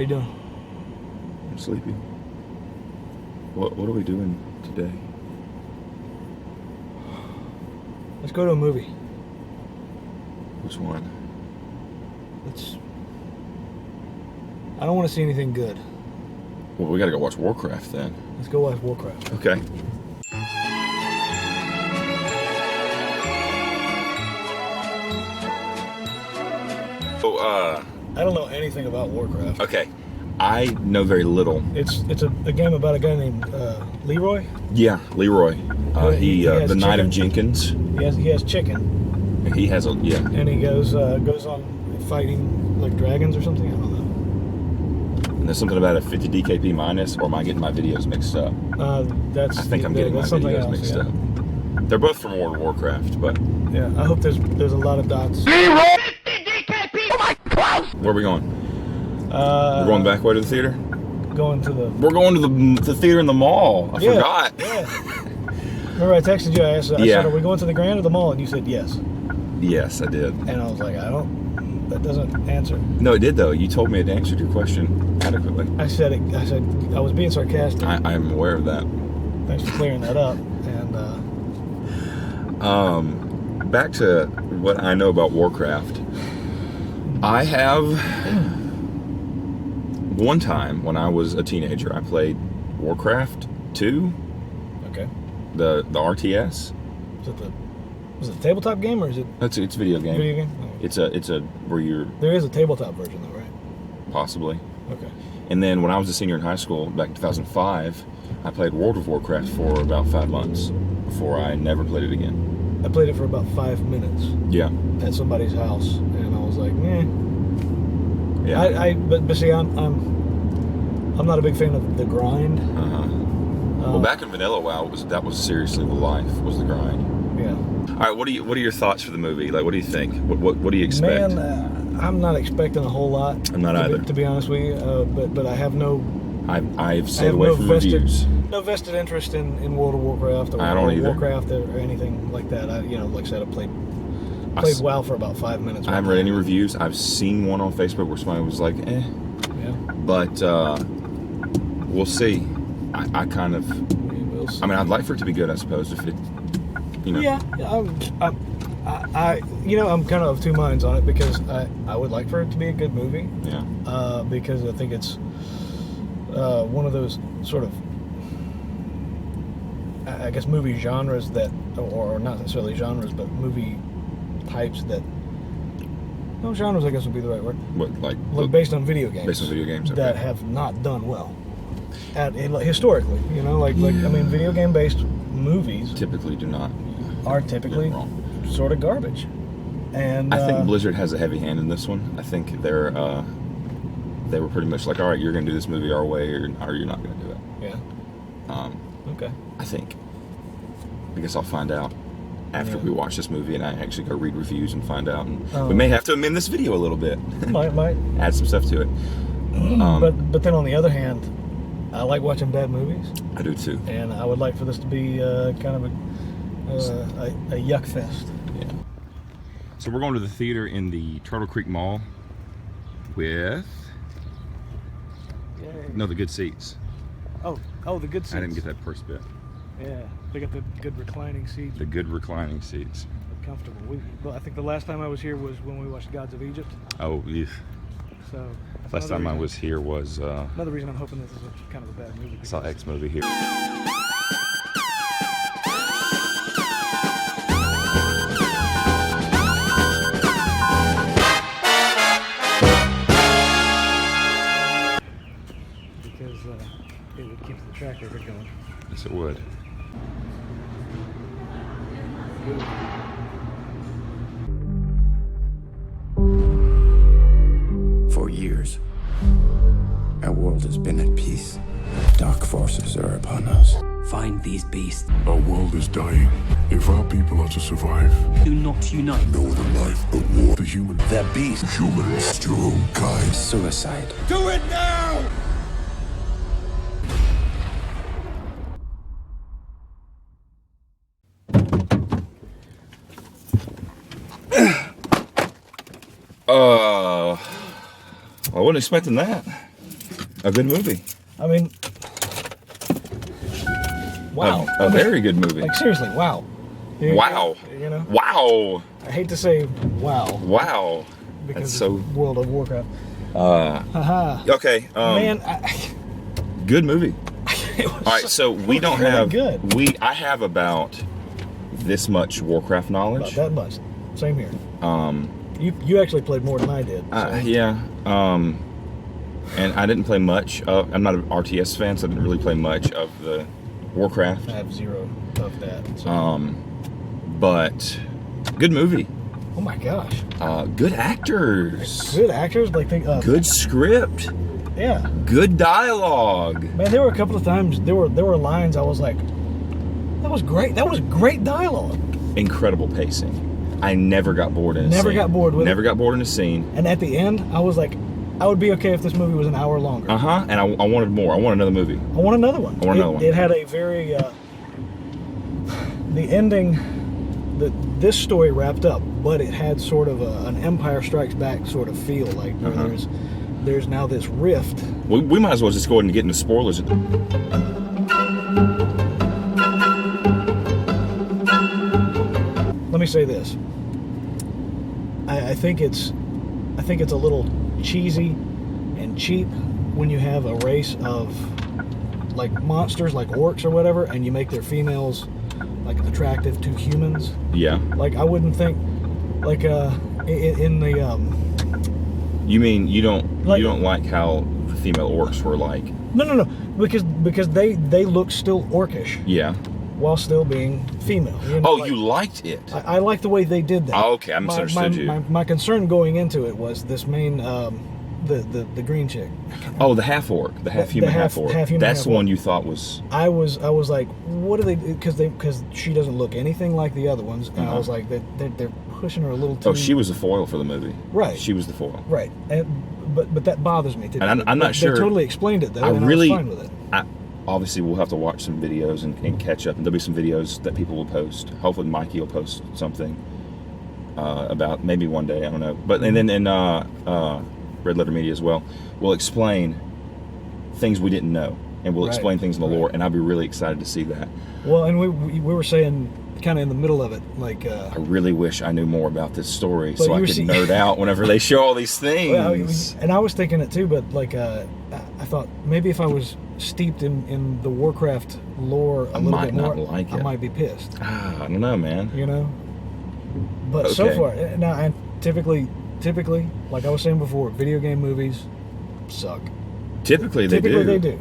you doing? I'm sleepy. What are we doing today? Let's go to a movie. Which one? I don't want to see anything good. Well, we gotta go watch Warcraft then. Let's go watch Warcraft. Okay. So, I don't know anything about Warcraft. okay. I know very little. It's a game about a guy named Leroy. Yeah, Leroy. He has the Knight of chicken. Jenkins. He has chicken, He has and he goes on fighting like dragons or something. I don't know. And there's something about a 50 DKP minus, or am I getting my videos mixed up? I think I'm getting my videos else, mixed yeah. up. They're both from World of Warcraft, but Yeah, I hope there's a lot of dots. where are we going? We're going back way to the theater? Going to the. We're going to the theater in the mall. I forgot. Yeah. Remember, I texted you. I said, "Are we going to the Grand or the mall?" And you said yes. Yes, I did. And I was like, that doesn't answer. No, it did though. You told me it answered your question adequately. I said I was being sarcastic. I'm aware of that. Thanks for clearing that up. And back to what I know about Warcraft. I have one time when I was a teenager, I played Warcraft 2, okay. the RTS. Is it a tabletop game or is it? It's a video game. Video game. Oh. It's a where you're There is a tabletop version though, right? possibly. Okay. And then when I was a senior in high school, back in 2005, I played World of Warcraft for about 5 months before I never played it again. I played it for about 5 minutes Yeah. at somebody's house, and I was like, Yeah. But see, I'm not a big fan of the grind. Well, back in Vanilla WoW, that was seriously the life, was the grind. Yeah. All right, what are your thoughts for the movie? Like, what do you think? What do you expect? Man, I'm not expecting a whole lot. I'm not either. To be honest with you, but I have no. I've stayed away from reviews. No vested interest in World of Warcraft or, I don't either. Warcraft or anything like that. Like I said, I played WoW for about 5 minutes. I haven't read any reviews. I've seen one on Facebook where somebody was like, eh. Yeah. But we'll see. I kind of. We'll see. I mean, I'd like for it to be good, I suppose, if it. Yeah. I'm kind of of two minds on it because I would like for it to be a good movie. Yeah. Because I think it's one of those sort of, I guess, movie genres that, or not necessarily genres, but movie types that. No, genres, I guess would be the right word. What, like based on video games. Based on video games, okay. That have not done well. Historically, video game based movies typically do not. Are typically sort of garbage. And I think Blizzard has a heavy hand in this one. I think they were pretty much like, all right, you're going to do this movie our way, or you're not going to do it. Yeah. Okay. I think. I guess I'll find out after we watch this movie, and I actually go read reviews and find out. And we may have to amend this video a little bit. Might. Add some stuff to it. But then on the other hand, I like watching bad movies. I do too. And I would like for this to be kind of a yuck fest. Yeah. So we're going to the theater in the Turtle Creek Mall with the good seats. Oh, the good seats. I didn't get that first bit. Yeah, they got the good reclining seats. The good reclining seats. Comfortable. I think the last time I was here was when we watched Gods of Egypt. Oh, yeah. So last time I was here was another reason I'm hoping this is kind of a bad movie. I saw X movie here. Because it would keep the track record going. Yes, it would. For years, our world has been at peace. Dark forces are upon us. Find these beasts. Our world is dying. If our people are to survive, Do not unite. no other life but war. The human. The beast. Humans, your own kind. Suicide. Do it now! I wasn't expecting that. A good movie. I mean, wow. A very good movie. Like, seriously, wow. Wow. You know? Wow. I hate to say wow. Wow. Because That's so... it's World of Warcraft. Haha. Okay. Man, good movie. it was All right, so we don't really have... good. I have about this much Warcraft knowledge. About that much. Same here. You actually played more than I did. So. Yeah. And I didn't play much of... I'm not an RTS fan, so I didn't really play much of the Warcraft. I have zero of that. So. But good movie. Oh my gosh. Good actors. Good actors, like good script. Yeah. Good dialogue. Man, there were a couple of times there were lines I was like, that was great. That was great dialogue. Incredible pacing. I never got bored in a scene. Never got bored with it. Never got bored in a scene. And at the end, I was like, I would be okay if this movie was an hour longer. And I wanted more. I want another movie. I want another one. I want another one. It had a very the ending. This story wrapped up, but it had sort of an Empire Strikes Back sort of feel. Like there's now this rift. We might as well just go ahead and get into spoilers. Let me say this. I think it's a little cheesy and cheap when you have a race of like monsters, like orcs or whatever, and you make their females like attractive to humans. Yeah. Like I wouldn't think, like in the You mean you don't like how the female orcs were like? No, because they look still orcish. Yeah. While still being female. You know, you liked it. I like the way they did that. Oh, okay, I misunderstood you. My concern going into it was this main, the green chick. Oh, the half orc, the half human, half orc. That's the one you thought was. I was like, what are they? Because she doesn't look anything like the other ones, and I was like, they're pushing her a little too. Oh, she was the foil for the movie. Right. She was the foil. Right, but that bothers me. And I'm not sure. They totally explained it though. I was fine with it. Obviously, we'll have to watch some videos and catch up, and there'll be some videos that people will post. Hopefully, Mikey will post something about maybe one day. I don't know, but and then in Red Letter Media as well, we'll explain things we didn't know, and we'll explain things in the lore, and I'll be really excited to see that. Well, and we were saying kind of in the middle of it, like I really wish I knew more about this story so I could nerd out whenever they show all these things. Well, and I was thinking it too, but like I thought maybe if I was steeped in the Warcraft lore a little bit more, I might be pissed. I don't know, man. You know. But so far, now, and typically, like I was saying before, video game movies suck. Typically they do.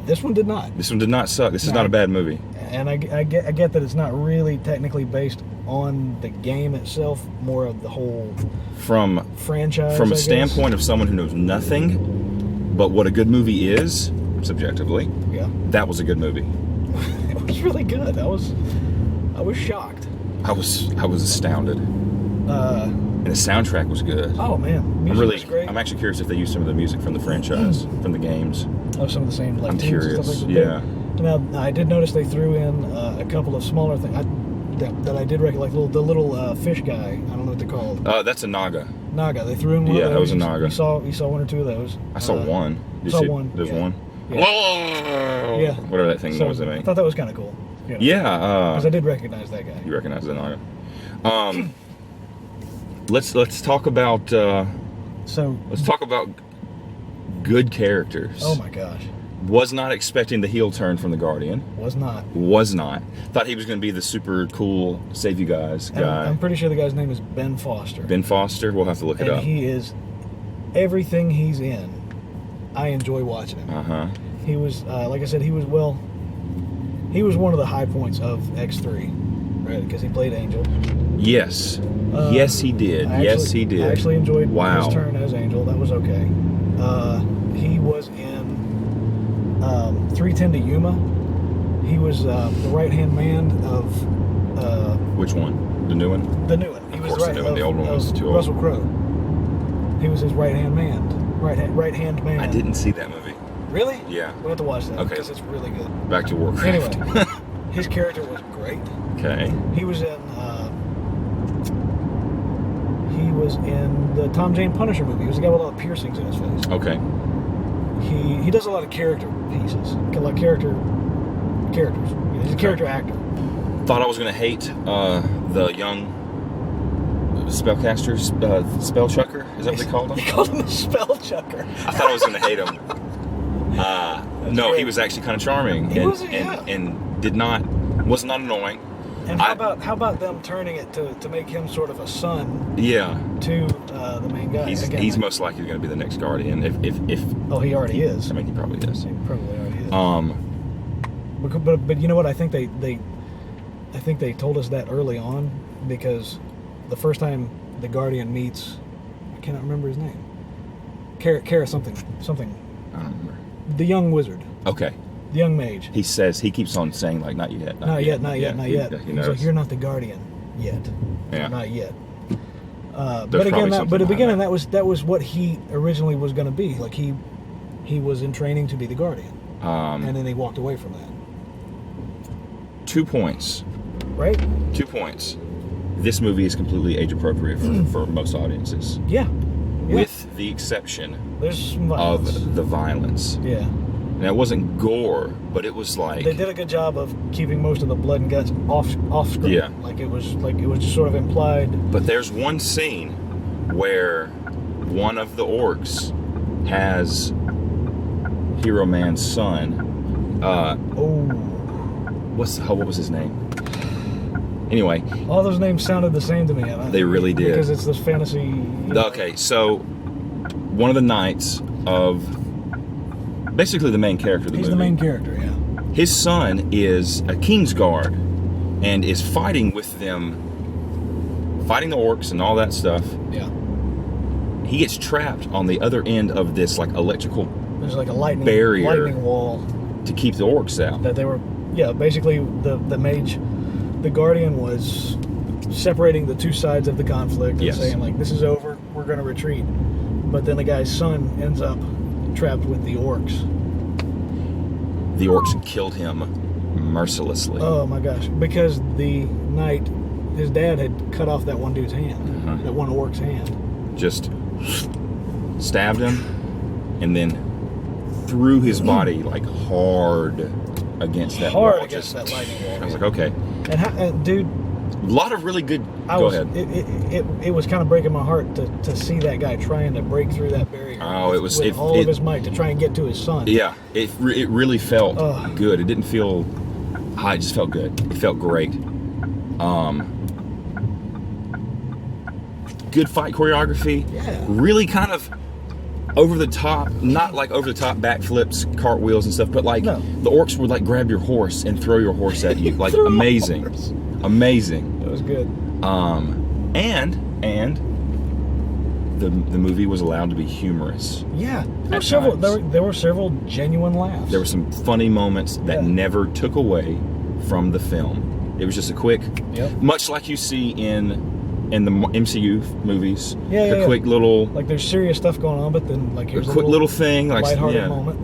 This one did not. This one did not suck. This is not a bad movie. And I get that it's not really technically based on the game itself, more of the whole franchise. From a standpoint of someone who knows nothing but what a good movie is, subjectively. Yeah. That was a good movie. It was really good. I was shocked. I was astounded. And the soundtrack was good. Oh man, music was great. I'm actually curious if they used some of the music from the franchise, from the games. Oh, some of the same. Like, I'm curious. Stuff like yeah. Now I did notice they threw in a couple of smaller things that I did recognize. Like the little fish guy. I don't know what they're called. That's a Naga. Naga. They threw in one of those. Yeah, that was a Naga. You saw one or two of those. I saw one. One. There's one. Yeah. Whoa! Yeah. Whatever that thing was they made. I thought that was kind of cool. You know, yeah. Because I did recognize that guy. You recognize the Naga. Let's talk about. Let's talk about good characters. Oh my gosh. Was not expecting the heel turn from the Guardian. Was not. Thought he was going to be the super cool save you guys guy. I'm pretty sure the guy's name is Ben Foster. Ben Foster? We'll have to look it up. And he is... Everything he's in, I enjoy watching him. Uh-huh. He was, like I said, he was one of the high points of X3, right? Because he played Angel. Yes. Yes, he did. Yes, he did. I actually enjoyed his turn as Angel. That was okay. He was in 310 to Yuma. He was the right-hand man of... Which one? The new one? The new one. He was the new one. The old one was too old. Russell Crowe. He was his right-hand man. Right-hand man. I didn't see that movie. Really? Yeah. We'll have to watch that. Okay. Because it's really good. Back to Warcraft. Anyway, his character was great. Okay. He was in the Tom Jane Punisher movie. He was the guy with all the piercings in his face. Okay. he does a lot of character pieces, like characters. He's a character actor. Thought I was going to hate the young spellcaster, spell chucker. Is that what they called him? They called him a spell chucker. I thought I was going to hate him. No, great. he was actually kind of charming and was not annoying. And how about them turning it to make him sort of a son? Yeah. To the main guy. He's most likely going to be the next Guardian. If oh, he already is. I mean, he probably is. He probably already is. But you know what? I think they told us that early on, because the first time the Guardian meets, I cannot remember his name. Kara something. I don't remember. The young wizard. Okay. The young mage. He keeps on saying like, not yet. Not yet. He He's like, you're not the Guardian yet. Yeah. Not yet. There's But again, probably but at the something beginning, behind that was what he originally was going to be. Like he was in training to be the Guardian, and then he walked away from that. 2 points. Right? 2 points. This movie is completely age appropriate for most audiences, Yeah. with the exception There's some violence. of the violence. Yeah. Now, it wasn't gore, but it was like, They did a good job of keeping most of the blood and guts off screen. Yeah. Like it was just sort of implied. but there's one scene where one of the orcs has Hero Man's son. What was his name? Anyway, All those names sounded the same to me. They really did. Because it's this fantasy. okay, so one of the knights of basically the main character of the He's movie. the main character, yeah. His son is a Kingsguard and is fighting with them, fighting the orcs and all that stuff. Yeah. He gets trapped on the other end of this like electrical There's like a lightning wall to keep the orcs out. that they were. Yeah, basically the mage, the Guardian was separating the two sides of the conflict and Yes. saying like, this is over, we're going to retreat. But then the guy's son ends up trapped with the orcs. The orcs killed him mercilessly. Oh my gosh! Because the knight, his dad had cut off that one dude's hand, that one orc's hand. Just stabbed him and then threw his body like hard against that wall. Against that lightning wall. I was like, okay. And dude, A lot of really good. Go ahead. It was kind of breaking my heart to see that guy trying to break through that barrier. Oh, it was with all of his might to try and get to his son. Yeah, it really felt good. It didn't feel high. It just felt good. It felt great. Good fight choreography. Yeah. Really kind of over the top, not like over the top backflips, cartwheels and stuff, but like No. the orcs would like grab your horse and throw your horse at you. Like Throw my amazing. horse. Amazing. It was good. And the movie was allowed to be humorous. Yeah, At times. there were several genuine laughs. There were some funny moments that Yeah. never took away from the film. It was just a quick, much like you see in the MCU movies. Yeah, quick little, like there's serious stuff going on, but then like here's a quick little thing, like lighthearted yeah. moment.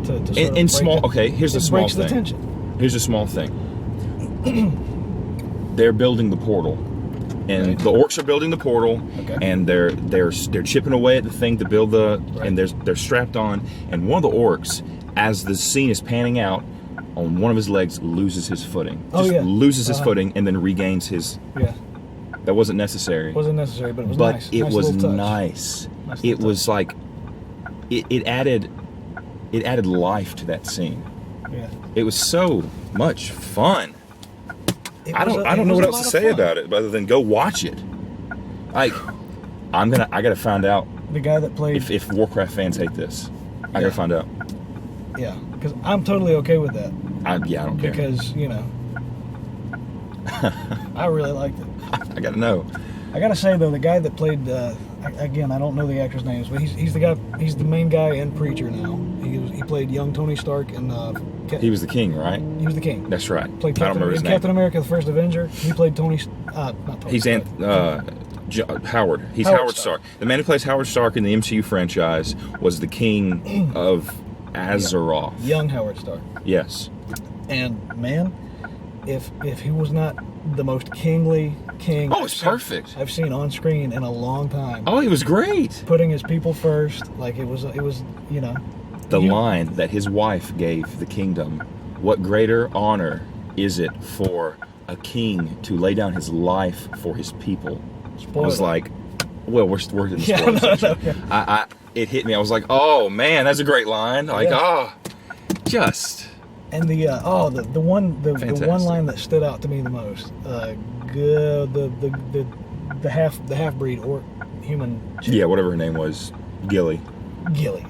To sort And of break small. it. Okay, here's the It small breaks thing. the tension. Here's a small thing. They're building the portal, and the orcs are building the portal, and they're chipping away at the thing to build and they're strapped on, and one of the orcs, as the scene is panning out, on one of his legs loses his footing. Loses his footing and then regains his. Yeah. That wasn't necessary. Wasn't necessary, but it was but nice. it Nice was little touch. nice. Nice It little was like it added life to that scene. Yeah. It was so much fun. I don't know what else to say about it other than go watch it. Like I gotta find out The guy that played if Warcraft fans hate this. I gotta find out. Yeah, because I'm totally okay with that. I don't care. Because I really liked it. I gotta know. I gotta say though, the guy that played again, I don't know the actors' names, but he's the guy. He's the main guy in Preacher now. He played young Tony Stark and He was the king, right? he was the king. That's right. Played I don't remember his name. Captain America: The First Avenger. He played Tony. Not Tony. He's Stark. Howard. He's Howard Howard Stark. The man who plays Howard Stark in the MCU franchise was the king of Azeroth. Young Howard Stark. Yes. And man, if he was not the most kingly king, It's perfect. I've seen on screen in a long time. Oh, he was great. Putting his people first, like it was The line that his wife gave the kingdom, what greater honor is it for a king to lay down his life for his people? Spoiler. I was like, well, we're in the Yeah, spoiler no, section. yeah. It hit me. I was like, oh man, that's a great line. Like, Yeah. just. And the one Fantastic. line that stood out to me the most, the half breed or human. chick, Yeah, whatever her name was, Gilly. Gilly.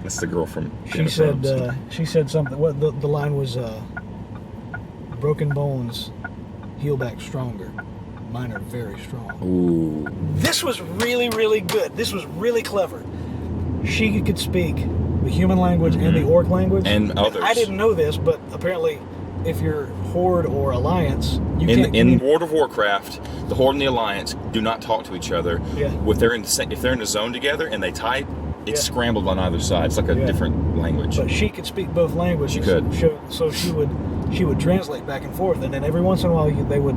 That's the girl from Game She of said Thrones. she said something. What the line was? Broken bones heal back stronger. Mine are very strong. Ooh. This was really, really good. This was really clever. She could speak the human language and the orc language. And others. I didn't know this, but apparently, if you're Horde or Alliance, you can't. In World of Warcraft, the Horde and the Alliance do not talk to each other. Yeah. If they're in the zone together and they type, it's Yeah. scrambled on either side. It's like a Yeah. different language. But she could speak both languages. She could. So she would translate back and forth, and then every once in a while they would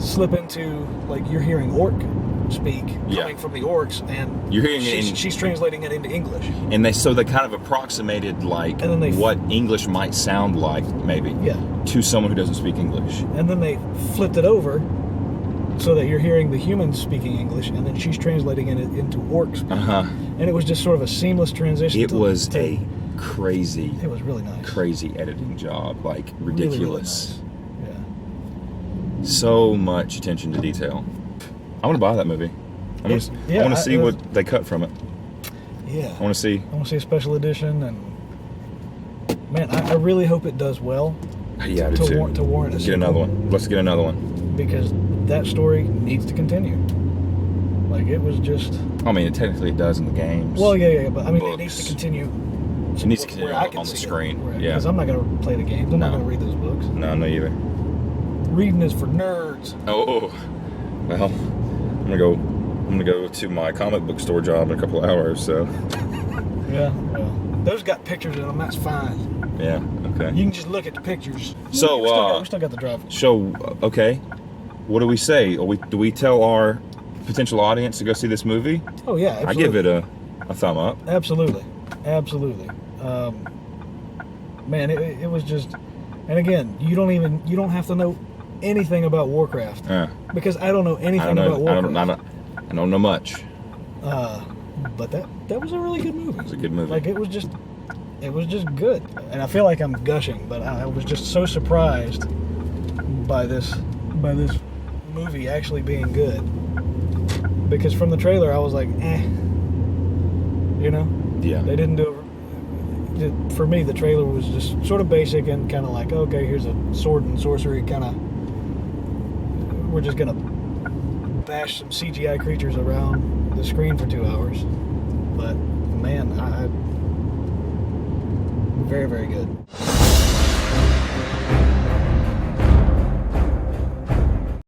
slip into, like, you're hearing orc speak Yeah. coming from the orcs, and You're hearing it she's translating it into English. And they kind of approximated like And then they what English might sound like, maybe, Yeah. to someone who doesn't speak English. And then they flipped it over so that you're hearing the humans speaking English, and then she's translating it into orcs. And it was just sort of a seamless transition. It was a crazy, It was really nice. crazy editing job, like Really, really ridiculous. nice. Yeah. So much attention to detail. I want to buy that movie. I want to see what they cut from it. Yeah. I want to see. I want to see a special edition, and man, I really hope it does well. Yeah, I do to too. warrant a Let's get sequel, another one. Let's get another one. because that story needs to continue. Like, it was just. I mean, technically it does in the games. Well, yeah, but I mean, it Books. needs to continue. It needs to continue where I on can the see screen. It, Yeah. Because I'm not going to play the games. I'm not No. going to read those books. No, not either. Reading is for nerds. Oh, well, I'm gonna go to my comic book store job in a couple of hours. So, Yeah, well, those got pictures in them. That's fine. yeah, okay. You can just look at the pictures. So, we still got the drive. So, okay, what do we say? Do we tell our potential audience to go see this movie? Oh yeah, absolutely. I give it a thumb up. Absolutely. Man, it was just, and again, you don't have to know anything about Warcraft, because I don't know anything about Warcraft. I don't know much. But that was a really good movie. It was a good movie. Like, it was just good, and I feel like I'm gushing, but I was just so surprised by this movie actually being good, because from the trailer I was like, Yeah. they didn't do it. For me, the trailer was just sort of basic and kind of like, okay, here's a sword and sorcery kind of. We're just gonna bash some CGI creatures around the screen for 2 hours, but man, very, very good.